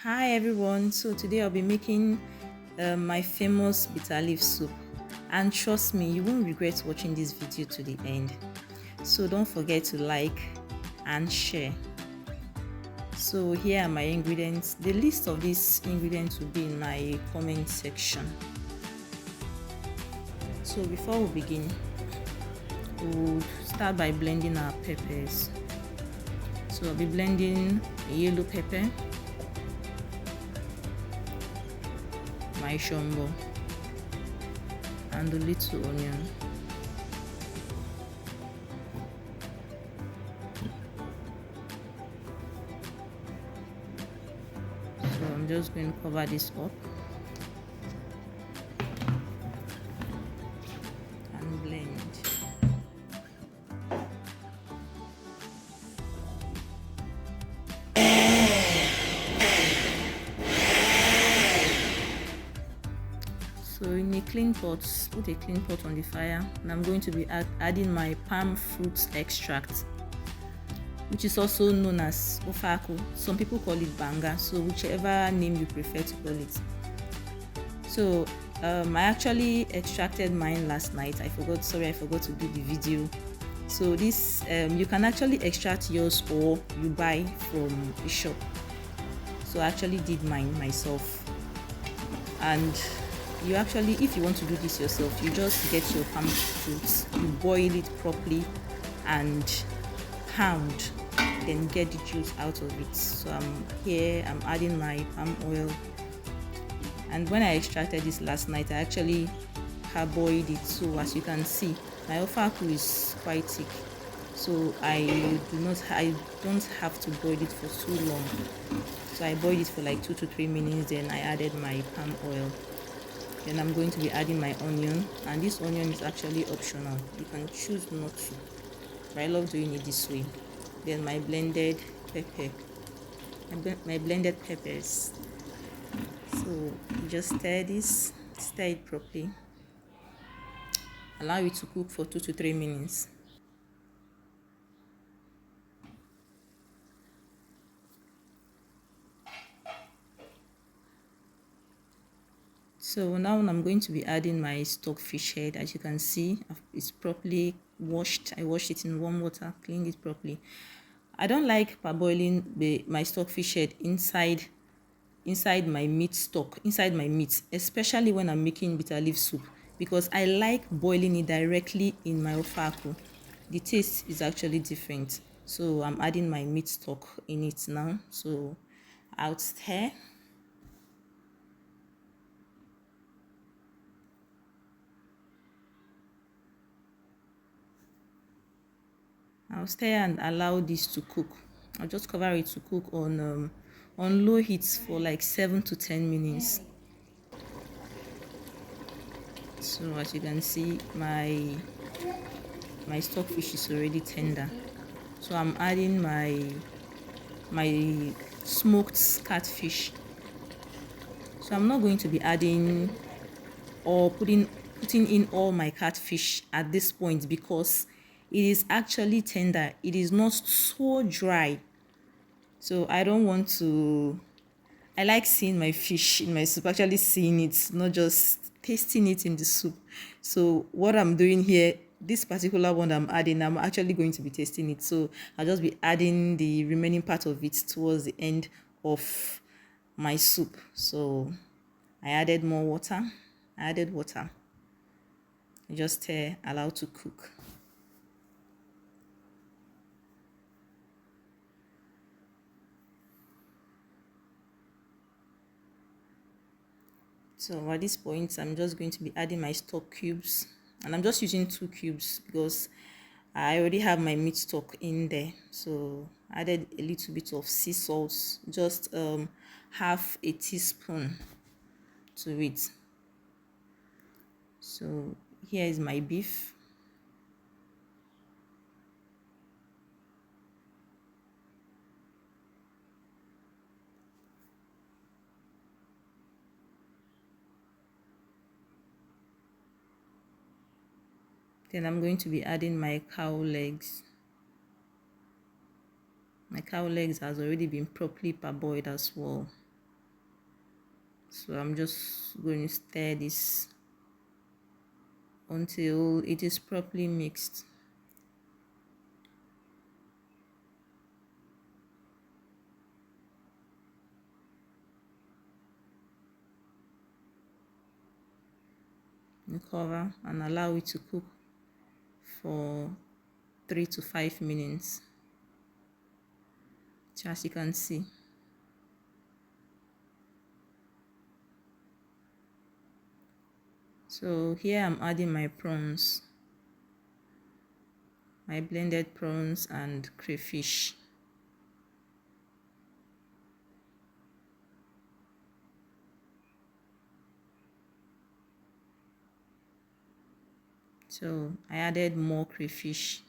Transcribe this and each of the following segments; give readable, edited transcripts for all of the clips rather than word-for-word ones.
Hi everyone, so today I'll be making my famous bitterleaf soup, and trust me, you won't regret watching this video to the end. So don't forget to like and share. So here are my ingredients. The list of these ingredients will be in my comment section. So before we begin, we'll start by blending our peppers. So I'll be blending a yellow pepper, my shonbo, and a little onion. So I'm just going to cover this up and blend. So in a clean pot, put a clean pot on the fire, and I'm going to be adding my palm fruit extract, which is also known as ofe-aku. Some people call it banga, so whichever name you prefer to call it. So I actually extracted mine last night. I forgot to do the video. So this you can actually extract yours or you buy from a shop. So I actually did mine myself, and you actually, if you want to do this yourself, you just get your palm fruits, you boil it properly and pound, then get the juice out of it. So I'm adding my palm oil, and when I extracted this last night, I actually parboiled it. So as you can see, my ofe-aku is quite thick, so I don't have to boil it for too long. So I boiled it for like 2 to 3 minutes, then I added my palm oil. Then I'm going to be adding my onion, and this onion is actually optional. You can choose not to, but I love doing it this way. Then my blended pepper, my blended peppers. So you just stir it properly, allow it to cook for 2 to 3 minutes. So now I'm going to be adding my stockfish head. As you can see, it's properly washed. I washed it in warm water, cleaned it properly. I don't like parboiling my stockfish head inside my meat stock, inside my meat, especially when I'm making bitterleaf soup, because I like boiling it directly in my ofe-aku. The taste is actually different. So I'm adding my meat stock in it now. So I'll stir. I'll stir and allow this to cook. I'll just cover it to cook on low heat for like 7 to 10 minutes. So as you can see, my stockfish is already tender. So I'm adding my smoked catfish. So I'm not going to be adding or putting in all my catfish at this point, because it is actually tender. It is not so dry. So I don't want to, I like seeing my fish in my soup, actually seeing it, not just tasting it in the soup. So what I'm doing here, this particular one I'm adding, I'm actually going to be tasting it. So I'll just be adding the remaining part of it towards the end of my soup. So I added more water. I just allow to cook. So at this point, I'm just going to be adding my stock cubes, and I'm just using 2 cubes because I already have my meat stock in there. So I added a little bit of sea salt, just half a teaspoon to it. So here is my beef. Then I'm going to be adding my cow legs. My cow legs has already been properly parboiled as well. So I'm just going to stir this until it is properly mixed. Cover and allow it to cook for 3 to 5 minutes. So as you can see, so here I'm adding my prawns, my blended prawns and crayfish. So I added more crayfish.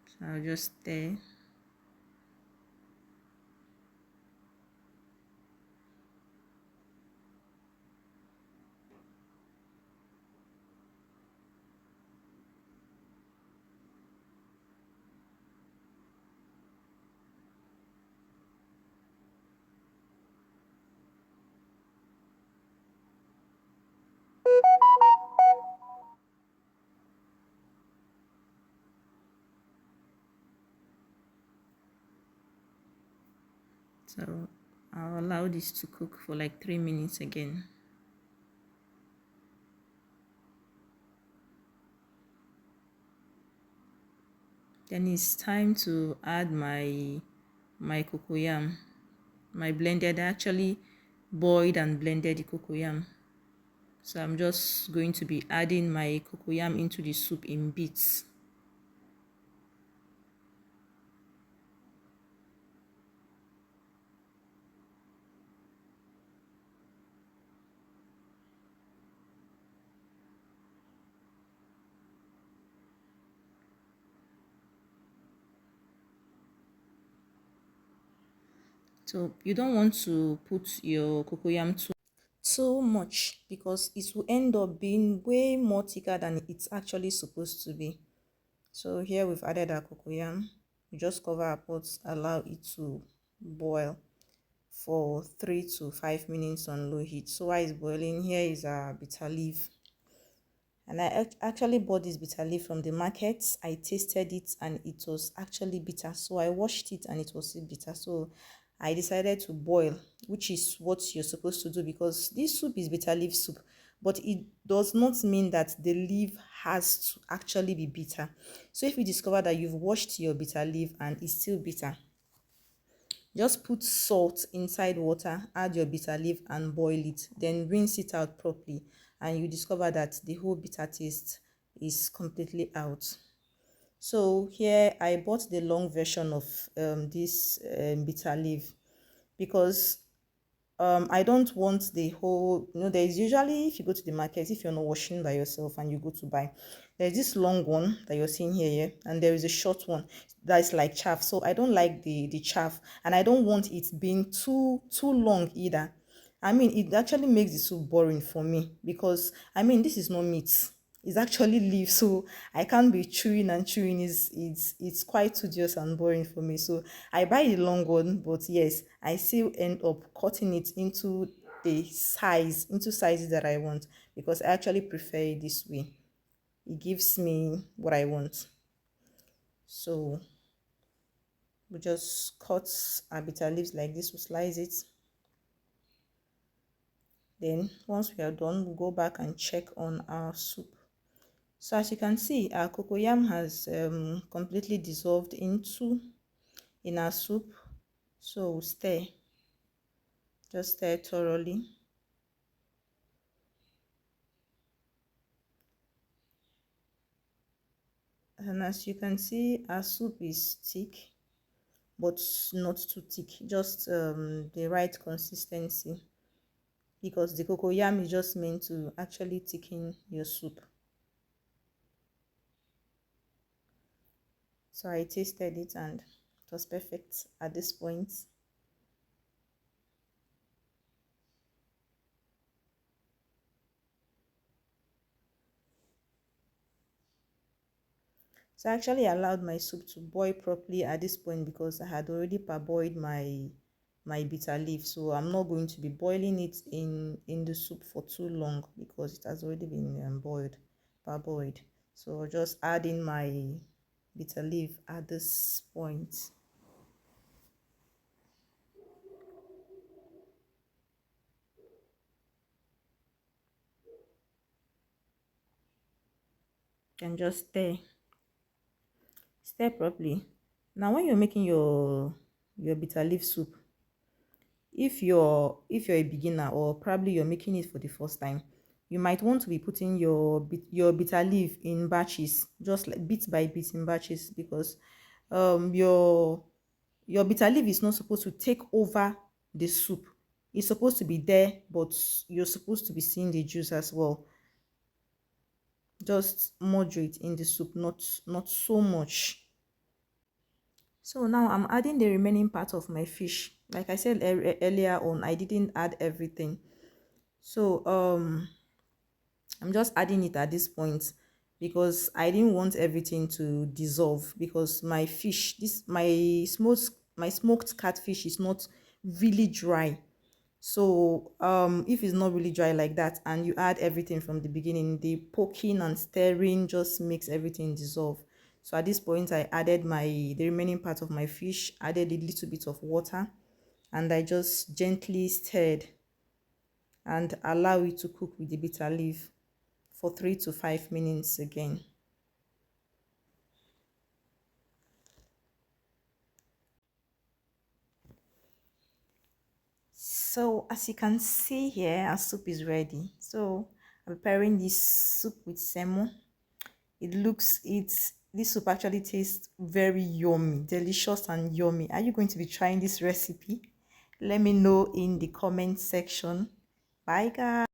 So I'll just stir. So I'll allow this to cook for like 3 minutes again. Then it's time to add my cocoyam, my blended. I actually boiled and blended the cocoyam. So I'm just going to be adding my cocoyam into the soup in bits. So you don't want to put your cocoyam too much because it will end up being way more thicker than it's actually supposed to be. So here we've added our cocoyam. We just cover our pots, allow it to boil for 3 to 5 minutes on low heat. So while it's boiling, here is our bitter leaf. And I actually bought this bitter leaf from the market. I tasted it and it was actually bitter. So I washed it and it was still bitter. So I decided to boil, which is what you're supposed to do because this soup is bitter leaf soup. But it does not mean that the leaf has to actually be bitter. So if you discover that you've washed your bitter leaf and it's still bitter, just put salt inside water, add your bitter leaf and boil it. Then rinse it out properly and you discover that the whole bitter taste is completely out. So here I bought the long version of this bitter leaf because I don't want the whole, there is usually, if you go to the market, if you're not washing by yourself and you go to buy, there's this long one that you're seeing here, yeah, and there is a short one that's like chaff. So I don't like the chaff, and I don't want it being too long either. I mean, it actually makes the soup boring for me because I mean this is not meat. It's actually leaf, so I can't be chewing and chewing. It's quite tedious and boring for me. So I buy the long one, but yes, I still end up cutting it into into sizes that I want because I actually prefer it this way. It gives me what I want. So we just cut our bitter leaves like this. We slice it. Then once we are done, we'll go back and check on our soup. So as you can see, our cocoyam has completely dissolved in our soup. So stir, just stir thoroughly. And as you can see, our soup is thick, but not too thick, just the right consistency, because the cocoyam is just meant to actually thicken your soup. So I tasted it and it was perfect at this point. So So I actually allowed my soup to boil properly at this point because I had already parboiled my bitter leaf. So I'm not going to be boiling it in the soup for too long because it has already been boiled, parboiled. So I'll just add in my bitter leaf at this point. And just stir properly. Now when you're making your bitter leaf soup, if you're a beginner or probably you're making it for the first time, you might want to be putting your bitter leaf in batches, just like bit by bit in batches, because your bitter leaf is not supposed to take over the soup. It's supposed to be there, but you're supposed to be seeing the juice as well. Just moderate in the soup, not so much. So now I'm adding the remaining part of my fish. Like I said earlier on, I didn't add everything. So I'm just adding it at this point because I didn't want everything to dissolve, because my fish, this my smoked catfish is not really dry. So if it's not really dry like that and you add everything from the beginning, the poking and stirring just makes everything dissolve. So at this point I added the remaining part of my fish, added a little bit of water, and I just gently stirred and allow it to cook with the bitter leaf for 3 to 5 minutes again. So as you can see here, our soup is ready. So I'm preparing this soup with semo. This soup actually tastes very yummy, delicious and yummy. Are you going to be trying this recipe? Let me know in the comment section. Bye guys.